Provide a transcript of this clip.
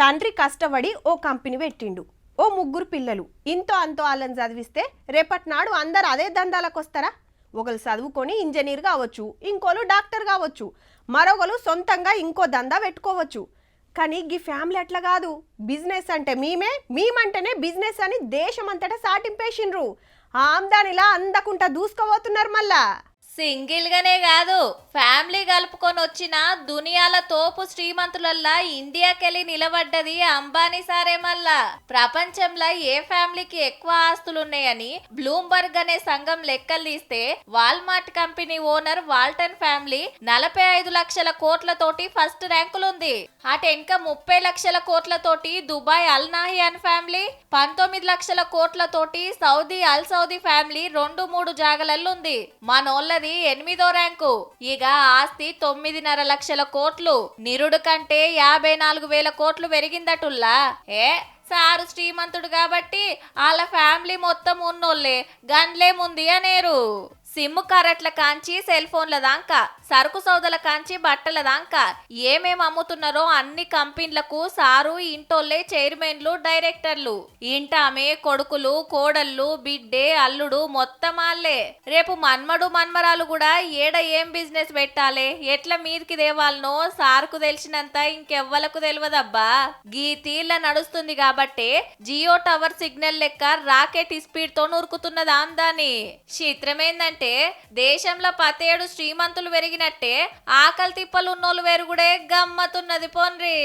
తండ్రి కష్టపడి ఓ కంపెనీ పెట్టిండు. ఓ ముగ్గురు పిల్లలు ఇంతో అంతో వాళ్ళని చదివిస్తే రేపటి నాడు అందరు అదే దందాలకు వస్తారా? ఒకరు చదువుకొని ఇంజనీర్ కావచ్చు, ఇంకోరు డాక్టర్ కావచ్చు, మరొకరు సొంతంగా ఇంకో దందా పెట్టుకోవచ్చు. కానీ ఈ ఫ్యామిలీ అట్లా కాదు. బిజినెస్ అంటే మేమంటేనే బిజినెస్ అని దేశమంతటా సాటింపేసిండ్రు. ఆమ్దానిలా అందకుంటా దూసుకోబోతున్నారు. మళ్ళా సింగిల్ గానే కాదు, ఫ్యామిలీ కలుపుకొని వచ్చిన దునియాల తోపు శ్రీమంతులల్లా ఇండియాకెళ్ళి నిలబడ్డది అంబానీ సారే. మళ్ళా ప్రపంచంలో ఏ ఫ్యామిలీకి ఎక్కువ ఆస్తులున్నాయని బ్లూంబర్గ్ అనే సంఘం లెక్కలు తీస్తే Walmart company owner Walton family 45 లక్షల కోట్లతోటి ఫస్ట్ ర్యాంకులుంది. అటెంక 30 లక్షల కోట్లతోటి దుబాయ్ అల్ నాహియాన్ ఫ్యామిలీ, 19 లక్షల కోట్లతోటి సౌదీ అల్ సౌదీ ఫ్యామిలీ 2-3 జాగలల్లో ఉంది. మనోళ్ళది 8వ ర్యాంకు. ఇక ఆస్తి 9.5 లక్షల కోట్లు. నిరుడు కంటే 54,000 కోట్లు పెరిగిందటుల్లా. సారు శ్రీమంతుడు కాబట్టి వాళ్ళ ఫ్యామిలీ మొత్తం ఉన్నోళ్ళే గండ్లేముంది అనేరు. సిమ్ కరెట్ల కాంచి సెల్ ఫోన్ల దాకా, సరుకు సౌదల కాంచి బట్టల దాకా ఏమేం అమ్ముతున్నారో అన్ని కంపెనీలకు సారు ఇంటోళ్ళే చైర్మన్లు, డైరెక్టర్లు. ఇంటామే కొడుకులు, కోడళ్ళు, బిడ్డే, అల్లుడు మొత్తం వాళ్ళే. రేపు మన్మడు మన్మరాలు కూడా ఏడ ఏం బిజినెస్ పెట్టాలి, ఎట్లా మీదికి దేవాలనో సార్కు తెలిసినంత ఇంకెవ్వలకు తెలియదబ్బా. గీ తీళ్ళ నడుస్తుంది కాబట్టే జియో టవర్ సిగ్నల్ లెక్క రాకెట్ స్పీడ్ తో నురుకుతున్నది ఆమ్దాని. చిత్రమేందంటే దేశంలో 17 శ్రీమంతులు పెరిగినట్టే ఆకలి తిప్పలు ఉన్నోళ్ళు పెరుగుడే గమ్మతున్నది పోన్రి.